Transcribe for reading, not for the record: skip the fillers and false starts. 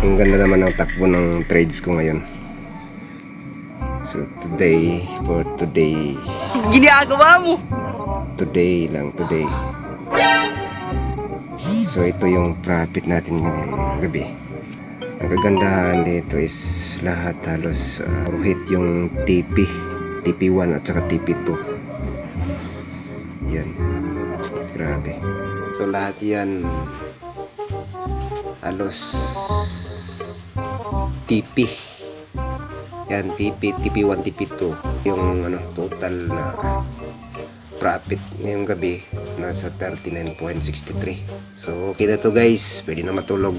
Ang ganda naman ng takbo ng trades ko ngayon. So today, for today, Ginagawa mo. today lang, today. So ito yung profit natin ngayong gabi. Ang kagandahan dito is lahat halos puro hit yung TP1 at saka TP2. Yan, grabe. So lahat yan halos TP. Yan, TP1, TP2. Yung total na profit ngayong gabi nasa 39.63. So okay na to guys, pwede na matulog.